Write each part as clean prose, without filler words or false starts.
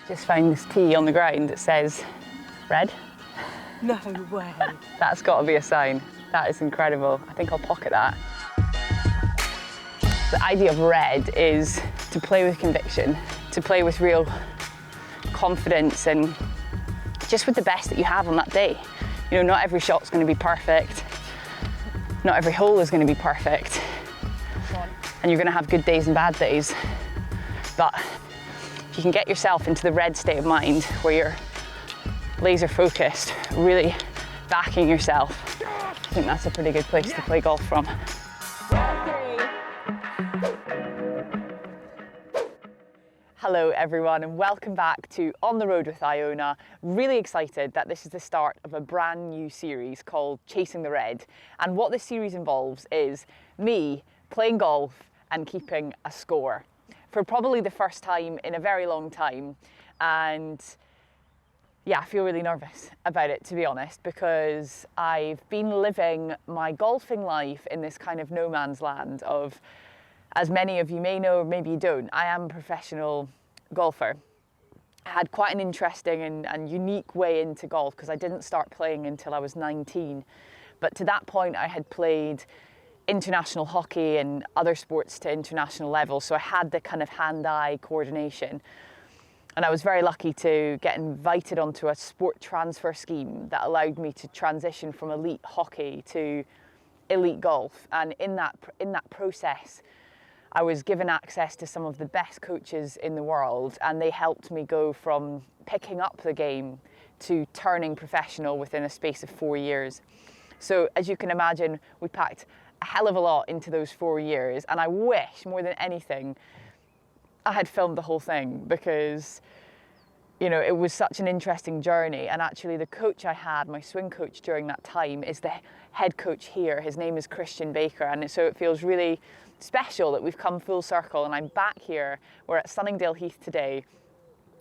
Just found this tee on the ground that says red. No way. That's got to be a sign. That is incredible. I think I'll pocket that. The idea of red is to play with conviction, to play with real confidence and just with the best that you have on that day. You know, not every shot's going to be perfect. Not every hole is going to be perfect. And you're going to have good days and bad days. But if you can get yourself into the red state of mind where you're laser focused, really backing yourself, I think that's a pretty good place to play golf from. Hello everyone and welcome back to On the Road with Iona. Really excited that this is the start of a brand new series called Chasing the Red. And what this series involves is me playing golf and keeping a score for probably the first time in a very long time. And yeah, I feel really nervous about it, to be honest, because I've been living my golfing life in this kind of no man's land of, as many of you may know, or maybe you don't, I am a professional golfer. I had quite an interesting and unique way into golf because I didn't start playing until I was 19. But to that point, I had played international hockey and other sports to international level, so I had the kind of hand-eye coordination. And I was very lucky to get invited onto a sport transfer scheme that allowed me to transition from elite hockey to elite golf. And in that process, I was given access to some of the best coaches in the world, and they helped me go from picking up the game to turning professional within a space of 4 years. So as you can imagine, we packed a hell of a lot into those 4 years, and I wish more than anything I had filmed the whole thing because, you know, it was such an interesting journey. And actually the coach I had, my swing coach during that time, is the head coach here. His name is Christian Baker. And so it feels really special that we've come full circle and I'm back here. We're at Sunningdale Heath today,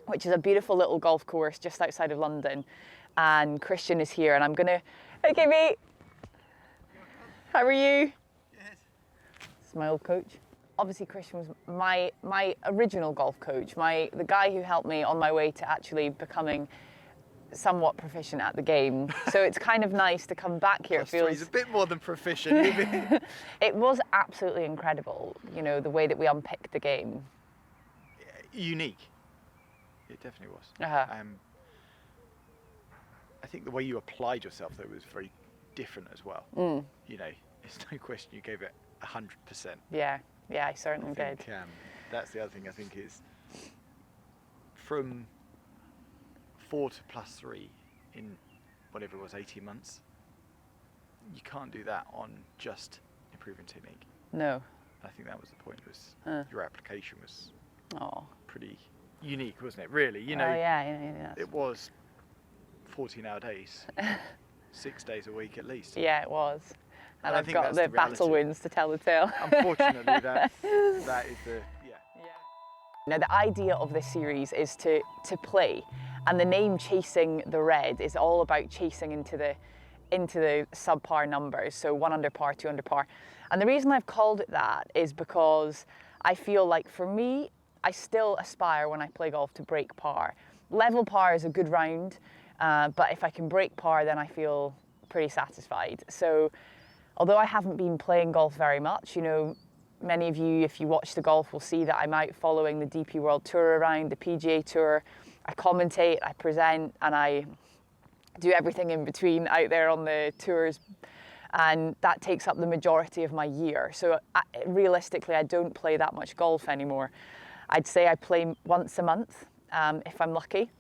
which is a beautiful little golf course just outside of London. And Christian is here and I'm gonna, okay mate, how are you? Good. It's my old coach. Obviously Christian was my original golf coach, the guy who helped me on my way to actually becoming somewhat proficient at the game. So it's kind of nice to come back here. He's a bit more than proficient. It was absolutely incredible, you know, the way that we unpicked the game. Unique. It definitely was. Uh-huh. I think the way you applied yourself though was very different as well. You know, it's no question you gave it 100%. Yeah, I certainly did. That's the other thing I think is from 4 to +3 in whatever it was, 18 months, you can't do that on just improving technique. No. I think that was the point, was your application was pretty unique, wasn't it, really? You know, yeah. It was 14-hour days, 6 days a week at least. Yeah, it was. And I've think got the battle wounds to tell the tale. Unfortunately, that is the, Now the idea of this series is to play, and the name Chasing the Red is all about chasing into the subpar numbers, so 1 under par, 2 under par. And the reason I've called it that is because I feel like for me, I still aspire when I play golf to break par. Level par is a good round, but if I can break par, then I feel pretty satisfied. So although I haven't been playing golf very much, you know, many of you, if you watch the golf, will see that I'm out following the DP World Tour around, the PGA Tour. I commentate, I present, and I do everything in between out there on the tours. And that takes up the majority of my year. So realistically, I don't play that much golf anymore. I'd say I play once a month, if I'm lucky.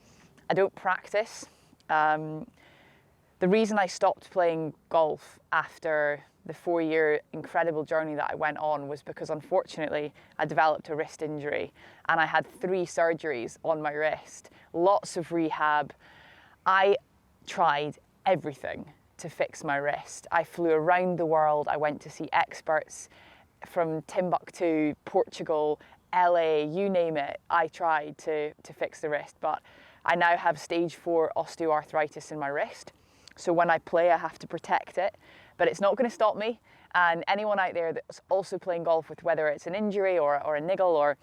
I don't practice. The reason I stopped playing golf after the 4-year incredible journey that I went on was because unfortunately I developed a wrist injury and I had 3 surgeries on my wrist, lots of rehab. I tried everything to fix my wrist. I flew around the world. I went to see experts from Timbuktu, Portugal, LA, you name it. I tried to fix the wrist, but I now have stage 4 osteoarthritis in my wrist. So when I play, I have to protect it, but it's not going to stop me. And anyone out there that's also playing golf with whether it's an injury or a niggle or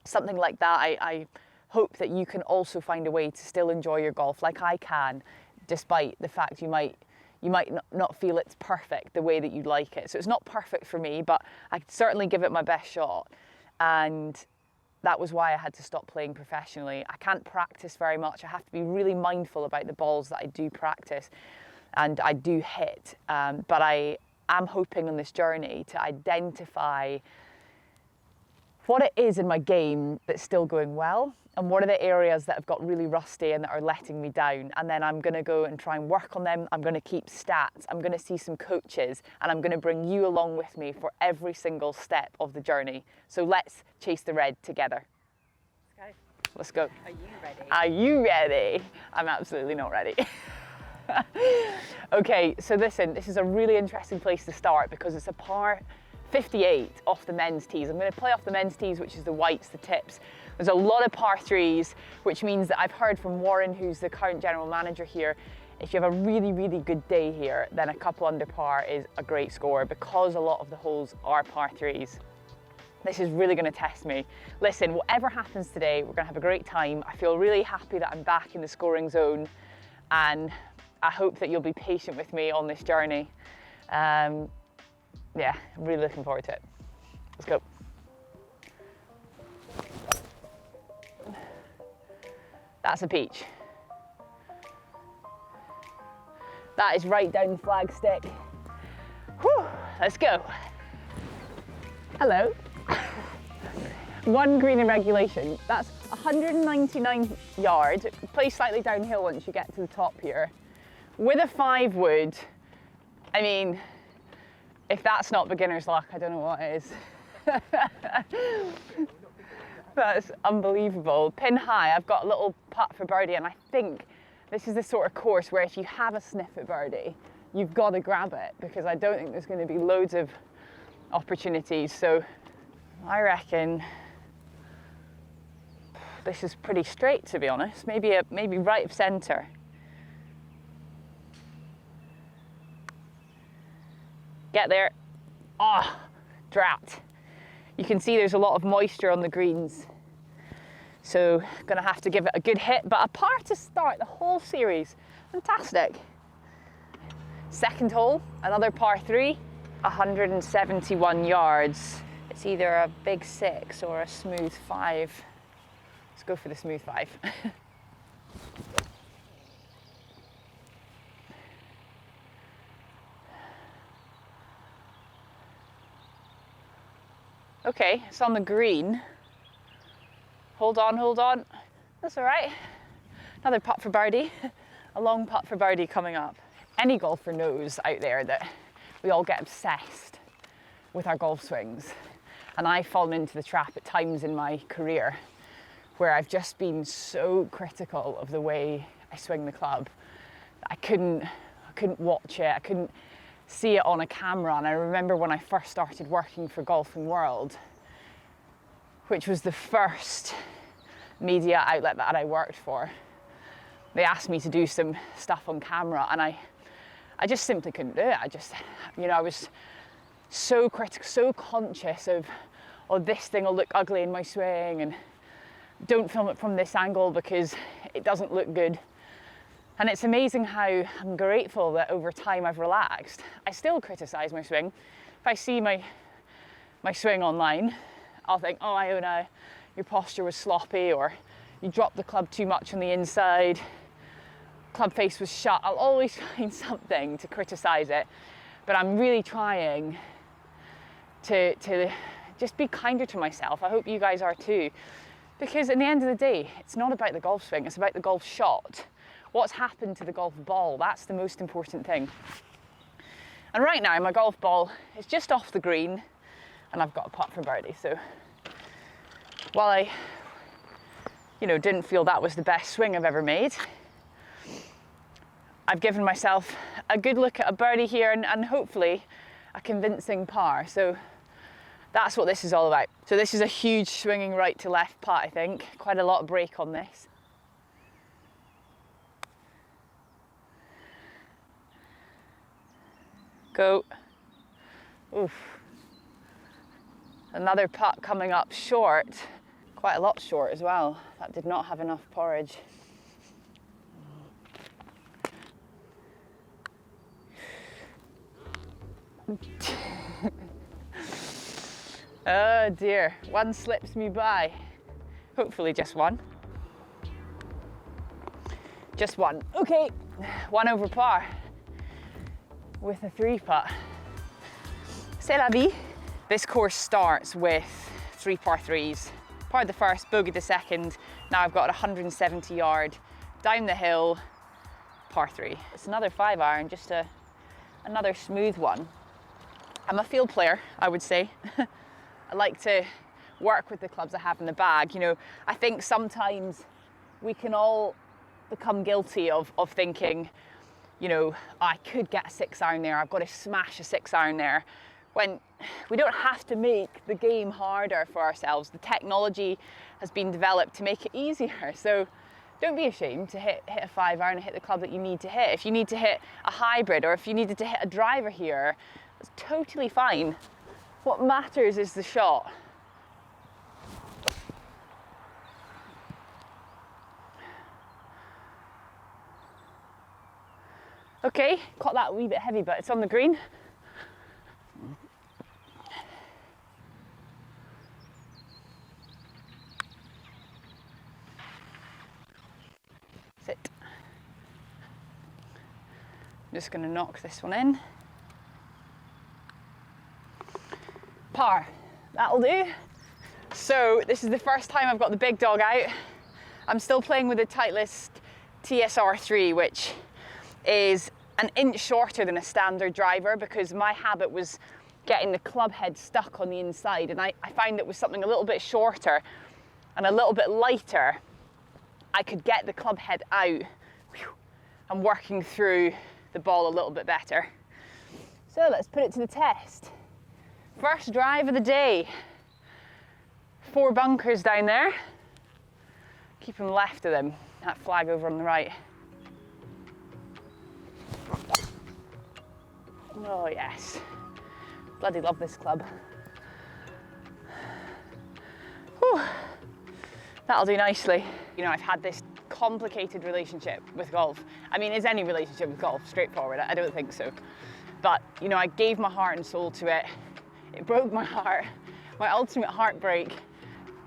something like that, I hope that you can also find a way to still enjoy your golf like I can, despite the fact you might not feel it's perfect the way that you'd like it. So it's not perfect for me, but I could certainly give it my best shot. And that was why I had to stop playing professionally. I can't practice very much. I have to be really mindful about the balls that I do practice and I do hit. But I am hoping on this journey to identify what it is in my game that's still going well, and what are the areas that have got really rusty and that are letting me down. And then I'm going to go and try and work on them. I'm going to keep stats. I'm going to see some coaches, and I'm going to bring you along with me for every single step of the journey. So let's chase the red together. Let's go. Are you ready? Are you ready? I'm absolutely not ready. Okay, so listen, this is a really interesting place to start because it's a par 58 off the men's tees. I'm going to play off the men's tees, which is the whites, the tips. There's a lot of par threes, which means that I've heard from Warren, who's the current general manager here, if you have a really, really good day here, then a couple under par is a great score because a lot of the holes are par threes. This is really going to test me. Listen, whatever happens today, we're going to have a great time. I feel really happy that I'm back in the scoring zone, and I hope that you'll be patient with me on this journey. Yeah, I'm really looking forward to it. Let's go. That's a peach. That is right down the flagstick. Whew, let's go. Hello. One green in regulation. That's 199 yards. It plays slightly downhill once you get to the top here. With a 5 wood, I mean, if that's not beginner's luck, I don't know what is. That's unbelievable. Pin high, I've got a little putt for birdie, and I think this is the sort of course where if you have a sniff at birdie, you've got to grab it, because I don't think there's going to be loads of opportunities. So I reckon this is pretty straight, to be honest. Maybe right of centre. Get there. Ah, oh, drat. You can see there's a lot of moisture on the greens. So gonna have to give it a good hit, but a par to start the whole series. Fantastic. Second hole, another par 3, 171 yards. It's either a big 6 or a smooth 5. Let's go for the smooth 5. Okay, it's on the green. Hold on, hold on. That's all right. Another putt for birdie. A long putt for birdie coming up. Any golfer knows out there that we all get obsessed with our golf swings. And I've fallen into the trap at times in my career where I've just been so critical of the way I swing the club. I couldn't watch it. I couldn't see it on a camera. And I remember when I first started working for Golfing World, which was the first media outlet that I worked for, they asked me to do some stuff on camera, and I just simply couldn't do it. I was so critical, so conscious of, oh, this thing will look ugly in my swing, and don't film it from this angle because it doesn't look good. And it's amazing how I'm grateful that over time I've relaxed. I still criticize my swing. If I see my swing online, I'll think, oh, Iona, your posture was sloppy, or you dropped the club too much on the inside, club face was shut. I'll always find something to criticize it. But I'm really trying to just be kinder to myself. I hope you guys are too. Because at the end of the day, it's not about the golf swing, it's about the golf shot. What's happened to the golf ball? That's the most important thing. And right now, my golf ball is just off the green, and I've got a putt for birdie. So while I, didn't feel that was the best swing I've ever made, I've given myself a good look at a birdie here and hopefully a convincing par. So that's what this is all about. So this is a huge swinging right to left putt, I think. Quite a lot of break on this. Go. Oof. Another putt coming up short. Quite a lot short as well. That did not have enough porridge. Oh dear, one slips me by. Hopefully just one. Just one. Okay, 1 over par with a 3-putt. C'est la vie. This course starts with 3 par 3s. Parred the first, bogeyed the second. Now I've got a 170 yard down the hill, par 3. It's another 5-iron, just another smooth one. I'm a field player, I would say. I like to work with the clubs I have in the bag. You know, I think sometimes we can all become guilty of thinking, you know, I could get a 6-iron there, I've got to smash a 6-iron there. When we don't have to make the game harder for ourselves. The technology has been developed to make it easier. So don't be ashamed to hit a 5-iron and hit the club that you need to hit. If you need to hit a hybrid, or if you needed to hit a driver here, it's totally fine. What matters is the shot. Okay, caught that a wee bit heavy, but it's on the green. Sit. I'm just going to knock this one in. Par, that'll do. So this is the first time I've got the big dog out. I'm still playing with the Titleist TSR3, which is an inch shorter than a standard driver, because my habit was getting the club head stuck on the inside, and I found that with something a little bit shorter and a little bit lighter, I could get the club head out and working through the ball a little bit better. So let's put it to the test. First drive of the day. 4 bunkers down there. Keep them left of them. That flag over on the right. Oh yes. Bloody love this club. Whew. That'll do nicely. You know, I've had this complicated relationship with golf. I mean, is any relationship with golf straightforward? I don't think so. But, you know, I gave my heart and soul to it. It broke my heart, my ultimate heartbreak.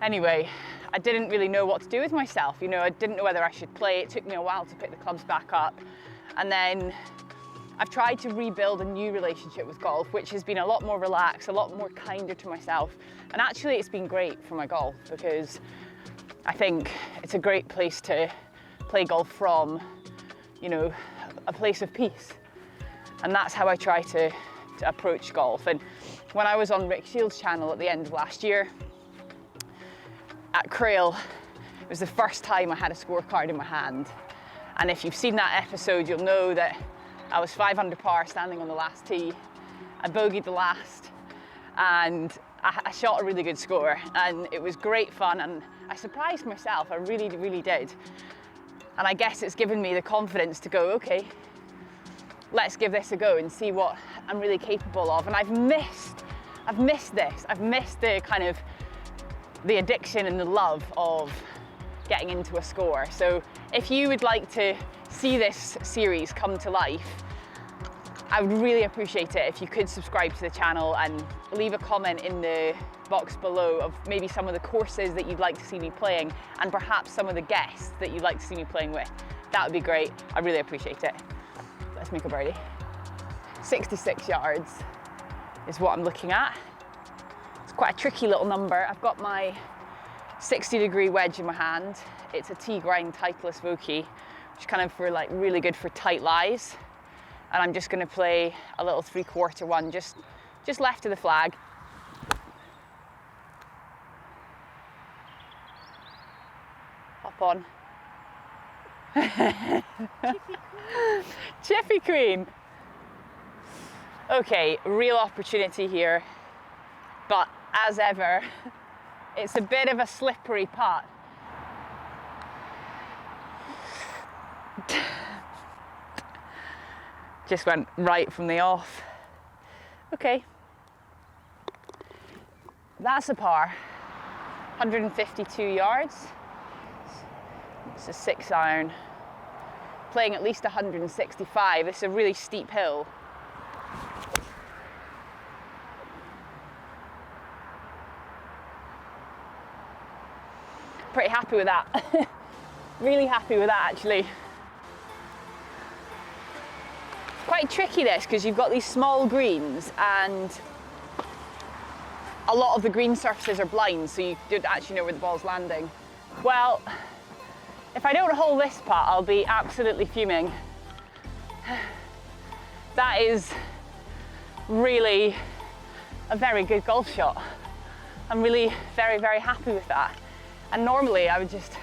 Anyway, I didn't really know what to do with myself. You know, I didn't know whether I should play. It took me a while to pick the clubs back up. And then I've tried to rebuild a new relationship with golf, which has been a lot more relaxed, a lot more kinder to myself. And actually it's been great for my golf, because I think it's a great place to play golf from, you know, a place of peace. And that's how I try to approach golf. And when I was on Rick Shields' channel at the end of last year at Crail, it was the first time I had a scorecard in my hand. And if you've seen that episode, you'll know that I was 5 under par standing on the last tee. I bogeyed the last, and I shot a really good score, and it was great fun, and I surprised myself. I really, really did. And I guess it's given me the confidence to go, okay, let's give this a go and see what I'm really capable of. And I've missed this. I've missed the kind of the addiction and the love of getting into a score. So if you would like to see this series come to life, I would really appreciate it if you could subscribe to the channel and leave a comment in the box below of maybe some of the courses that you'd like to see me playing, and perhaps some of the guests that you'd like to see me playing with. That would be great. I really appreciate it. Let's make a birdie. 66 yards is what I'm looking at. It's quite a tricky little number. I've got my 60-degree wedge in my hand. It's a T-grind Titleist Vokey, which is kind of for like really good for tight lies. And I'm just going to play a little 3/4 one, just left of the flag. Hop on. Chippy Queen. Okay, real opportunity here, but as ever, it's a bit of a slippery putt. Just went right from the off. Okay, that's a par. 152 yards. It's a 6-iron. Playing at least 165. It's a really steep hill. Pretty happy with that. Really happy with that, actually. Quite tricky this, because you've got these small greens and a lot of the green surfaces are blind, so you don't actually know where the ball's landing. Well, if I don't hole this putt, I'll be absolutely fuming. That is really a very good golf shot. I'm really very, very happy with that. And normally I would just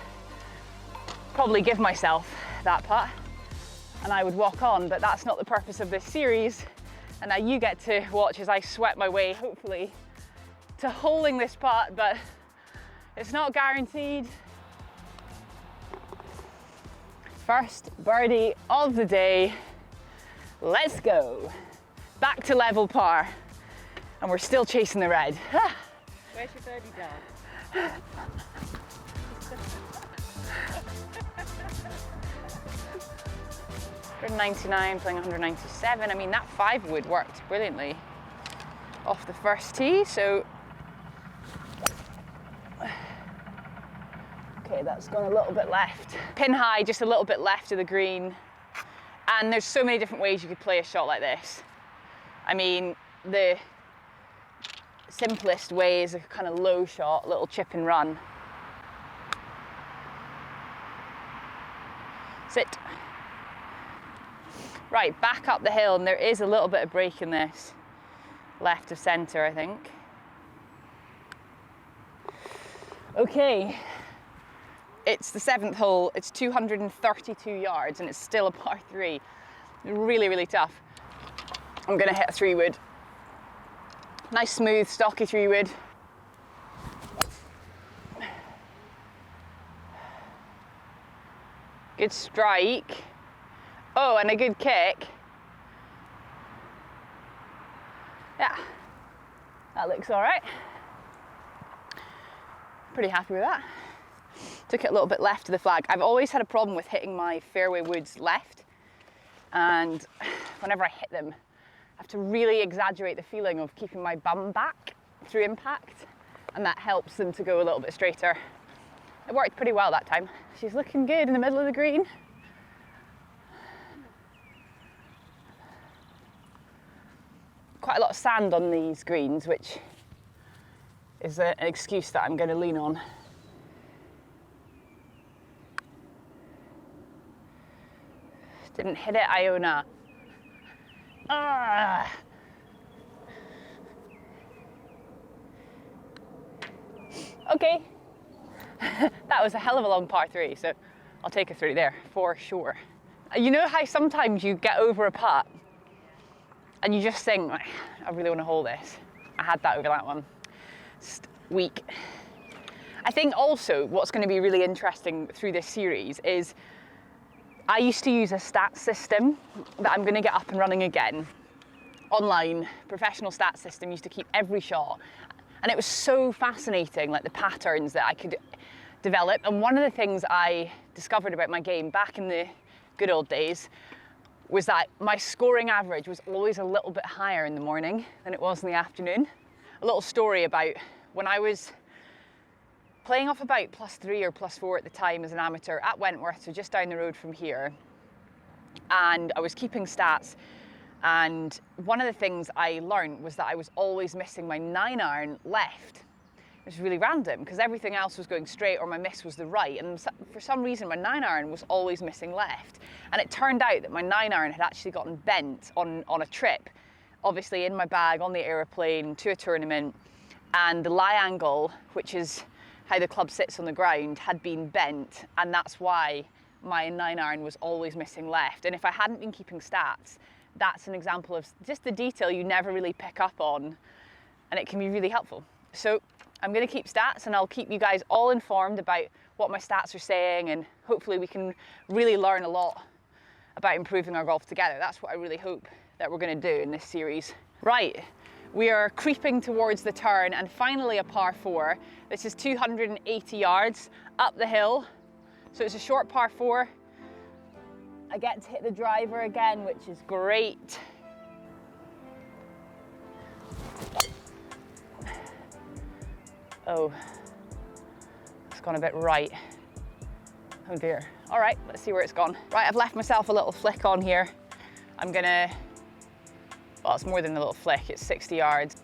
probably give myself that putt and I would walk on, but that's not the purpose of this series. And now you get to watch as I sweat my way, hopefully, to holing this putt, but it's not guaranteed. First birdie of the day. Let's go. Back to level par. And we're still chasing the red. Where's your birdie down? 199, playing 197. I mean, that 5-wood worked brilliantly off the first tee, so. Okay, that's gone a little bit left. Pin high, just a little bit left of the green. And there's so many different ways you could play a shot like this. I mean, the simplest way is a kind of low shot, little chip and run. Sit. Right, back up the hill, and there is a little bit of break in this. Left of centre, I think. Okay, it's the 7th hole, it's 232 yards, and it's still a par 3. Really, really tough. I'm gonna hit a 3-wood. Nice, smooth, stocky 3-wood. Good strike. Oh, and a good kick. Yeah, that looks all right. Pretty happy with that. Took it a little bit left of the flag. I've always had a problem with hitting my fairway woods left, and whenever I hit them, I have to really exaggerate the feeling of keeping my bum back through impact, and that helps them to go a little bit straighter. It worked pretty well that time. She's looking good in the middle of the green. Quite a lot of sand on these greens, which is an excuse that I'm going to lean on. Didn't hit it, Iona. Ah. Okay. That was a hell of a long par 3, so I'll take a 3 there for sure. You know how sometimes you get over a putt and you just think, I really want to hold this. I had that over that one. Just weak. I think also what's going to be really interesting through this series is I used to use a stats system that I'm going to get up and running again. Online, professional stats system, used to keep every shot. And it was so fascinating, like the patterns that I could develop. And one of the things I discovered about my game back in the good old days was that my scoring average was always a little bit higher in the morning than it was in the afternoon. A little story about when I was playing off about +3 or +4 at the time as an amateur at Wentworth, so just down the road from here. And I was keeping stats. And one of the things I learned was that I was always missing my 9-iron left. It was really random because everything else was going straight or my miss was the right. And for some reason, my 9-iron was always missing left. And it turned out that my 9-iron had actually gotten bent on a trip, obviously in my bag, on the aeroplane, to a tournament. And the lie angle, which is how the club sits on the ground, had been bent. And that's why my 9-iron was always missing left. And if I hadn't been keeping stats, that's an example of just the detail you never really pick up on, and it can be really helpful. So I'm going to keep stats, and I'll keep you guys all informed about what my stats are saying, and hopefully we can really learn a lot about improving our golf together. That's what I really hope that we're going to do in this series. Right, We are creeping towards the turn and finally a par 4. This is 280 yards up the hill. So it's a short par 4. I get to hit the driver again, which is great. Oh, it's gone a bit right. Oh dear. All right, let's see where it's gone. Right, I've left myself a little flick on here. I'm gonna, well, it's more than a little flick, it's 60 yards.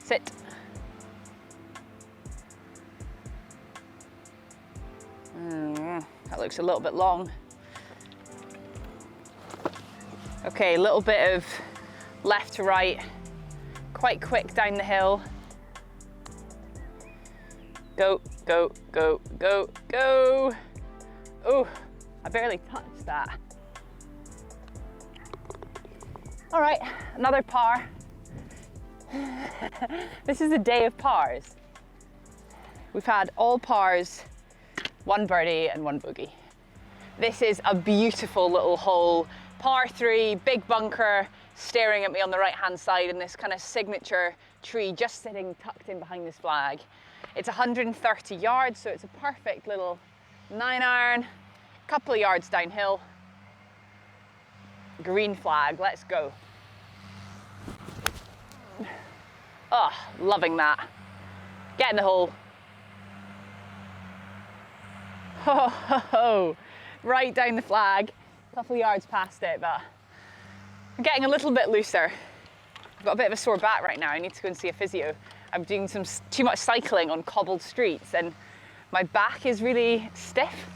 Sit. That looks a little bit long. Okay, a little bit of left to right, quite quick down the hill. Go, go, go, go, go. Oh, I barely touched that. All right, another par. This is a day of pars. We've had all pars, 1 birdie and 1 bogey. This is a beautiful little hole, par 3, big bunker, staring at me on the right-hand side in this kind of signature tree just sitting tucked in behind this flag. It's 130 yards, so it's a perfect little 9-iron, couple of yards downhill. Green flag, let's go. Oh, loving that. Get in the hole. Ho, ho, ho. Right down the flag, a couple of yards past it, but I'm getting a little bit looser. I've got a bit of a sore back right now. I need to go and see a physio. I'm doing too much cycling on cobbled streets and my back is really stiff.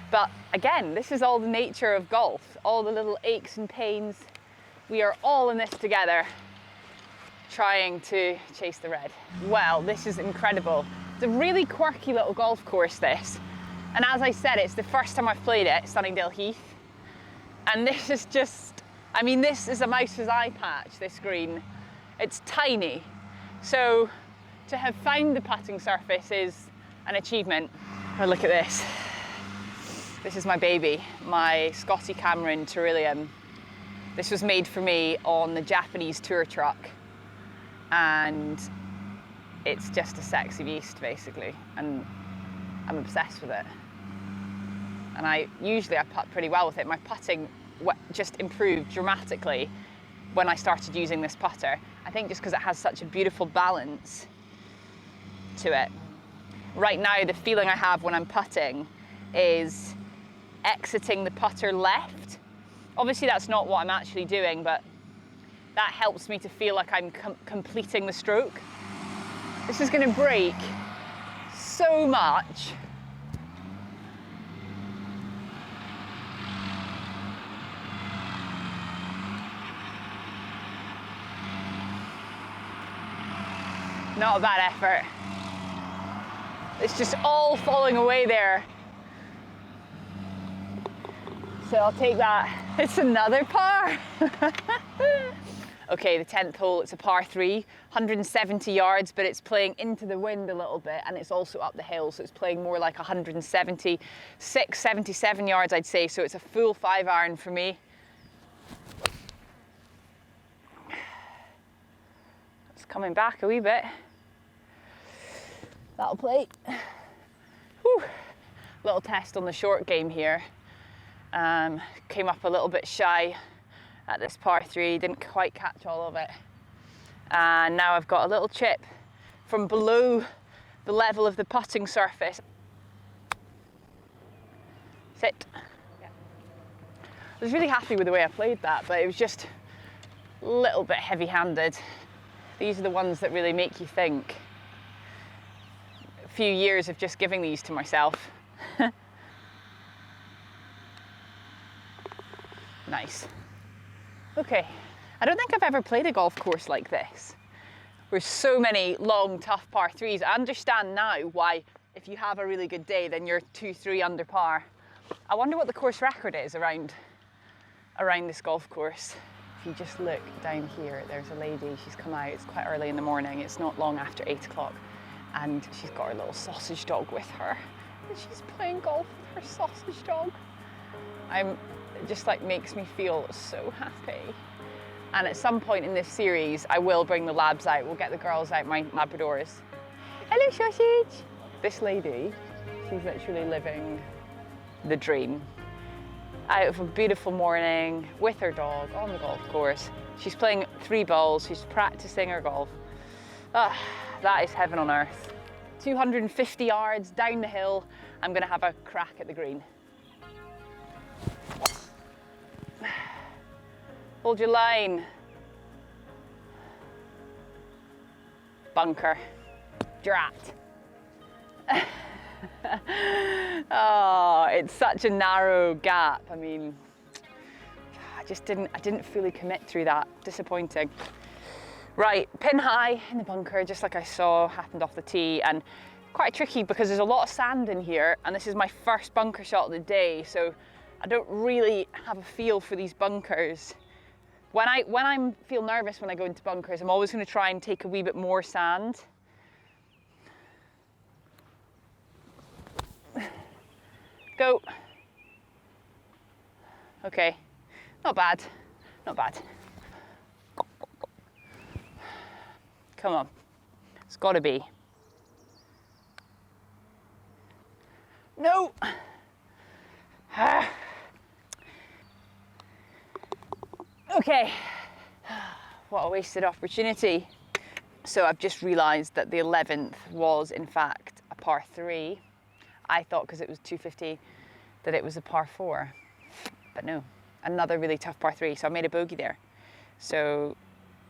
But again, this is all the nature of golf, all the little aches and pains. We are all in this together, trying to chase the red. Well, this is incredible. It's a really quirky little golf course, this. And as I said, it's the first time I've played it, Sunningdale Heath. And this is just, I mean, this is a mouse's eye patch, this green. It's tiny. So to have found the putting surface is an achievement. Oh, look at this. This is my baby, my Scotty Cameron Terillium. This was made for me on the Japanese tour truck. And it's just a sexy beast, basically. And I'm obsessed with it. And I putt pretty well with it. My putting just improved dramatically when I started using this putter. I think just because it has such a beautiful balance to it. Right now, the feeling I have when I'm putting is exiting the putter left. Obviously, that's not what I'm actually doing, but that helps me to feel like I'm completing the stroke. This is going to break so much. Not a bad effort. It's just all falling away there. So I'll take that. It's another par. Okay, the 10th hole, it's a par 3, 170 yards, but it's playing into the wind a little bit and it's also up the hill, so it's playing more like 176, 77 yards, I'd say, so it's a full 5-iron for me. It's coming back a wee bit. That'll play. Whew. Little test on the short game here. Came up a little bit shy at this par 3, didn't quite catch all of it. And now I've got a little chip from below the level of the putting surface. Sit. Yeah. I was really happy with the way I played that, but it was just a little bit heavy-handed. These are the ones that really make you think. A few years of just giving these to myself. Nice. Okay, I don't think I've ever played a golf course like this. There's so many long, tough par 3s. I understand now why, if you have a really good day, then you're 2-3 under par. I wonder what the course record is around this golf course. If you just look down here, there's a lady, she's come out, it's quite early in the morning, it's not long after 8 o'clock, and she's got her little sausage dog with her, and she's playing golf with her sausage dog. It just like makes me feel so happy. And at some point in this series, I will bring the labs out. We'll get the girls out, my Labradors. Hello, sausage. This lady, she's literally living the dream. Out of a beautiful morning with her dog on the golf course. She's playing 3 balls, she's practicing her golf. That is heaven on earth. 250 yards down the hill, I'm gonna have a crack at the green. Hold your line. Bunker. Drat. Oh, it's such a narrow gap. I mean, I didn't fully commit through that. Disappointing. Right, pin high in the bunker, just like I saw happened off the tee, and quite tricky because there's a lot of sand in here, and this is my first bunker shot of the day, so I don't really have a feel for these bunkers. When I feel nervous when I go into bunkers, I'm always going to try and take a wee bit more sand. Go. Okay, not bad, not bad. Come on, it's got to be. No. Okay, what a wasted opportunity. So I've just realised that the 11th was in fact a par 3. I thought because it was 250 that it was a par 4, but no, another really tough par 3. So I made a bogey there. So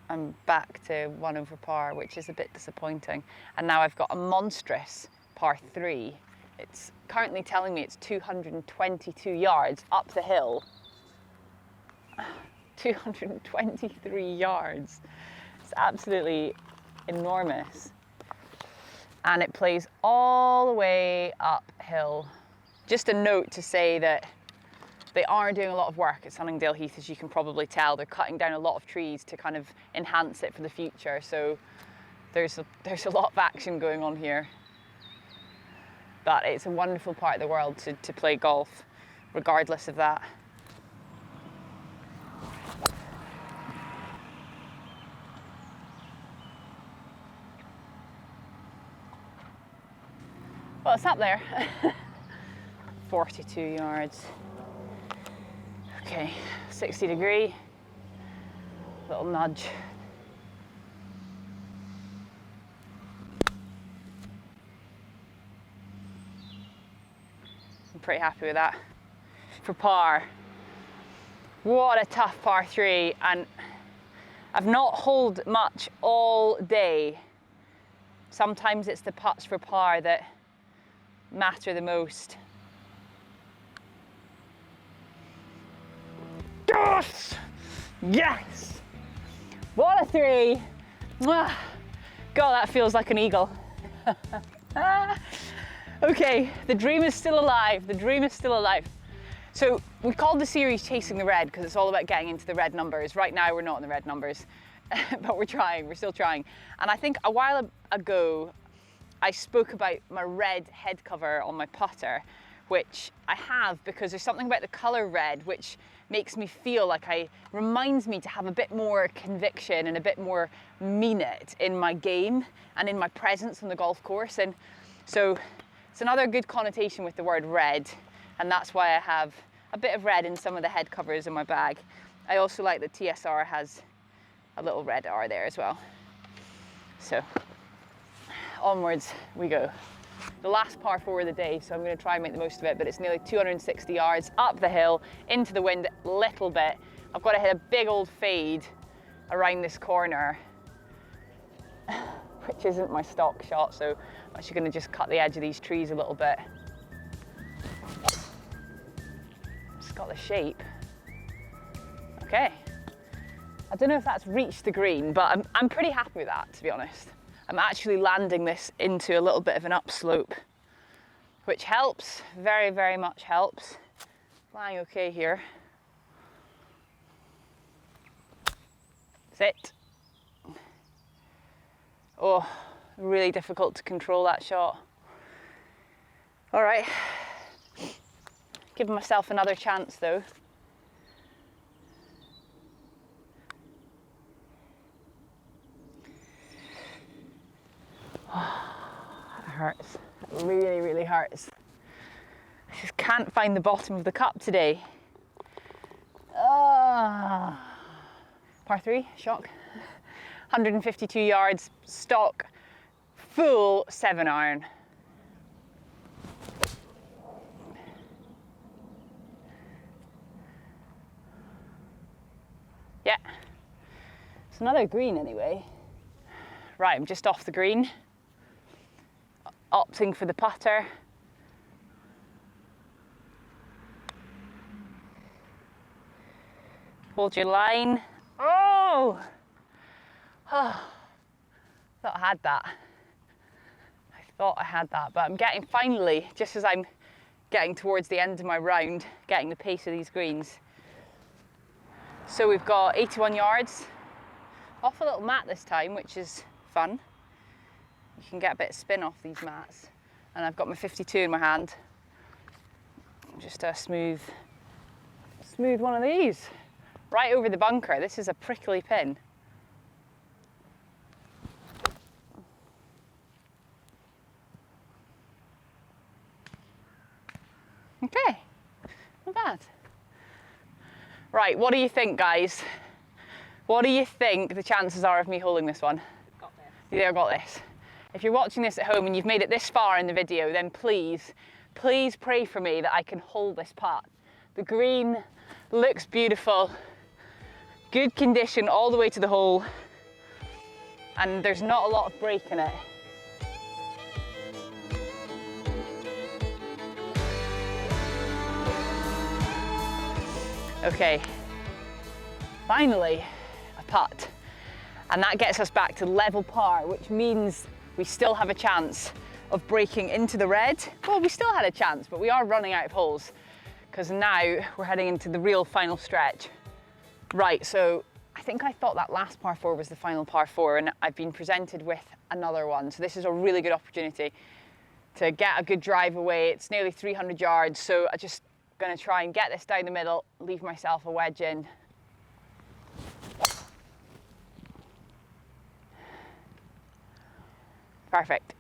I'm back to 1 over par, which is a bit disappointing. And now I've got a monstrous par 3. It's currently telling me it's 222 yards up the hill. 223 yards. It's absolutely enormous. And it plays all the way uphill. Just a note to say that they are doing a lot of work at Sunningdale Heath, as you can probably tell. They're cutting down a lot of trees to kind of enhance it for the future. So there's a lot of action going on here. But it's a wonderful part of the world to play golf, regardless of that. Well, it's up there. 42 yards. Okay, 60 degree. Little nudge. I'm pretty happy with that. For par. What a tough par 3, and I've not holed much all day. Sometimes it's the putts for par that matter the most. Yes! Yes! What a 3! God, that feels like an eagle. Okay, the dream is still alive. The dream is still alive. So we called the series Chasing the Red because it's all about getting into the red numbers. Right now we're not in the red numbers, but we're trying, we're still trying. And I think a while ago, I spoke about my red head cover on my putter, which I have because there's something about the colour red which makes me feel like reminds me to have a bit more conviction and a bit more mean it in my game and in my presence on the golf course. And so it's another good connotation with the word red, and that's why I have a bit of red in some of the head covers in my bag. I also like that TSR has a little red R there as well. So onwards we go. The last par 4 of the day, so I'm going to try and make the most of it, but it's nearly 260 yards up the hill, into the wind a little bit. I've got to hit a big old fade around this corner, which isn't my stock shot, so I'm actually going to just cut the edge of these trees a little bit. It's got the shape. Okay. I don't know if that's reached the green, but I'm pretty happy with that, to be honest. I'm actually landing this into a little bit of an upslope, which helps, very, very much helps. Flying okay here. Sit. Oh, really difficult to control that shot. All right, give myself another chance though. starts. I just can't find the bottom of the cup today. Par 3, shock. 152 yards, stock, full 7-iron. Yeah, it's another green anyway. Right, I'm just off the green, opting for the putter. Hold your line. Oh! Thought I had that. I thought I had that, but I'm getting, finally, just as I'm getting towards the end of my round, getting the pace of these greens. So we've got 81 yards, off a little mat this time, which is fun. You can get a bit of spin off these mats. And I've got my 52 in my hand. Just a smooth one of these. Right over the bunker. This is a prickly pin. Okay, not bad. Right, what do you think, guys? What do you think the chances are of me holding this one? Got this. Yeah, I got this. If you're watching this at home and you've made it this far in the video, then please pray for me that I can hold this putt. The green looks beautiful. Good condition all the way to the hole, and there's not a lot of break in it. Okay, finally a putt, and that gets us back to level par, which means we still have a chance of breaking into the red. Well, we still had a chance, but we are running out of holes because now we're heading into the real final stretch. Right, so I think I thought that last par 4 was the final par 4, and I've been presented with another one. So this is a really good opportunity to get a good drive away. It's nearly 300 yards, so I'm just gonna try and get this down the middle, leave myself a wedge in. Perfect.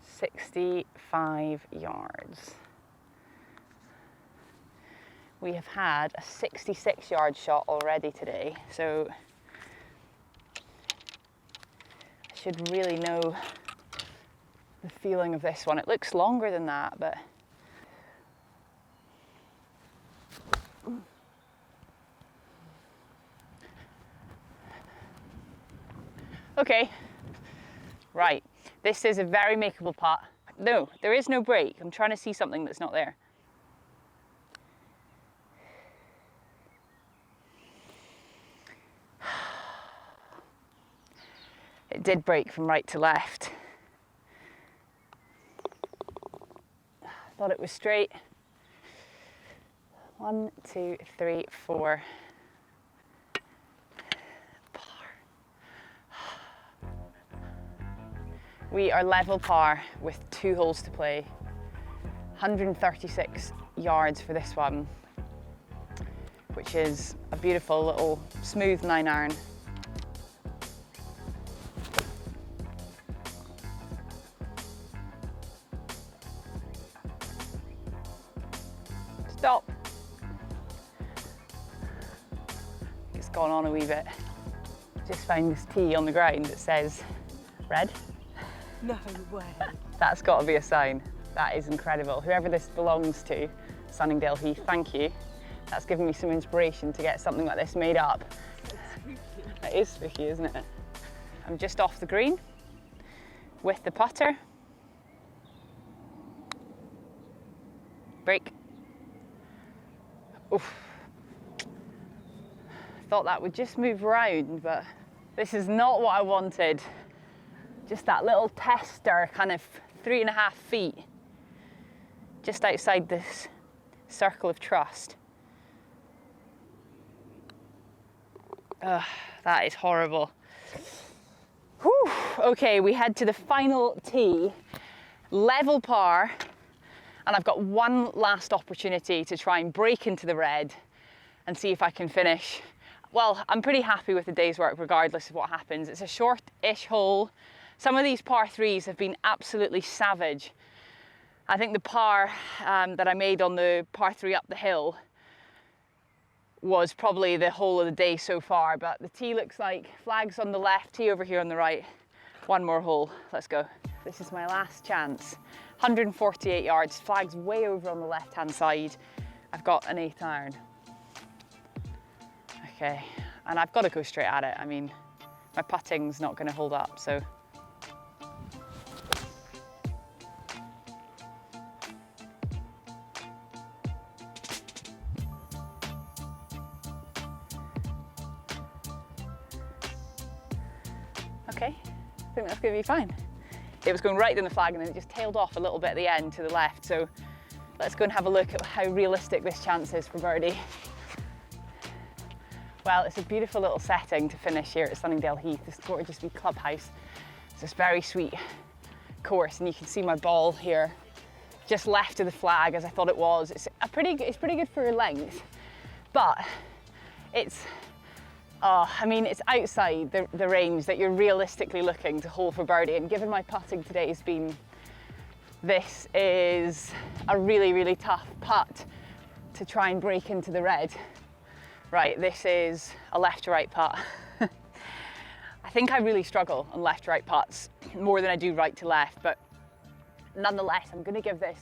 65 yards. We have had a 66-yard shot already today, so I should really know the feeling of this one. It looks longer than that, but okay. Right, this is a very makeable putt. No, there is no break. I'm trying to see something that's not there. It did break from right to left. Thought it was straight. 1, 2, 3, 4. Par. We are level par with 2 holes to play. 136 yards for this one, which is a beautiful little smooth 9-iron. Stop. It's gone on a wee bit. Just found this tee on the ground that says red. No way. That's got to be a sign. That is incredible. Whoever this belongs to, Sunningdale Heath, thank you. That's given me some inspiration to get something like this made up. It is spooky, isn't it? I'm just off the green with the putter. Break. Oof. Thought that would just move round, but this is not what I wanted. Just that little tester, kind of 3.5 feet, just outside this circle of trust. Ugh, that is horrible. Whew. Okay, we head to the final tee, level par, and I've got one last opportunity to try and break into the red and see if I can finish. Well, I'm pretty happy with the day's work regardless of what happens. It's a short-ish hole, Some of these par threes have been absolutely savage. I think the par that I made on the par three up the hill was probably the whole of the day so far, but the tee looks like flags on the left, tee over here on the right. One more hole, let's go. This is my last chance. 148 yards, flags way over on the left-hand side. I've got an 8 iron. Okay, and I've got to go straight at it. I mean, my putting's not going to hold up, so. Okay, I think that's going to be fine. It was going right down the flag and then it just tailed off a little bit at the end to the left. So let's go and have a look at how realistic this chance is for birdie. Well, it's a beautiful little setting to finish here at Sunningdale Heath, this gorgeous wee clubhouse. It's this very sweet course and you can see my ball here just left of the flag as I thought it was. It's pretty good for length, but it's I mean, it's outside the range that you're realistically looking to hole for birdie, and given my putting today has been, this is a really, really tough putt to try and break into the red. Right, this is a left to right putt. I think I really struggle on left to right putts more than I do right to left, but nonetheless, I'm gonna give this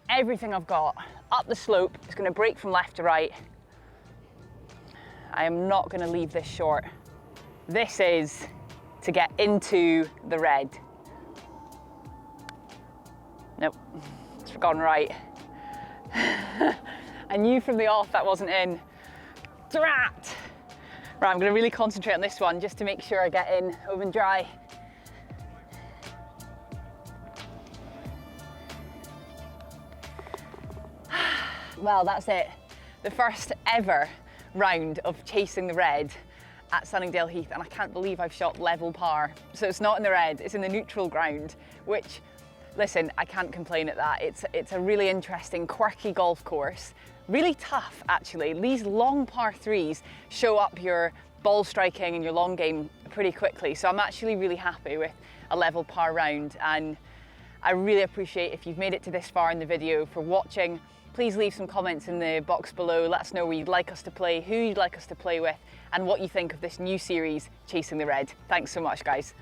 everything I've got. Up the slope, it's gonna break from left to right. I am not going to leave this short. This is to get into the red. Nope, it's gone right. I knew from the off that wasn't in. Drat! Right, I'm going to really concentrate on this one just to make sure I get in home and dry. Well, that's it. The first ever round of chasing the red at Sunningdale Heath, and I can't believe I've shot level par. So it's not in the red, it's in the neutral ground, which, listen, I can't complain at that. It's a really interesting, quirky golf course. Really tough, actually. These long par threes show up your ball striking and your long game pretty quickly. So I'm actually really happy with a level par round, and I really appreciate if you've made it to this far in the video for watching. Please leave some comments in the box below. Let us know where you'd like us to play, who you'd like us to play with, and what you think of this new series, Chasing the Red. Thanks so much, guys.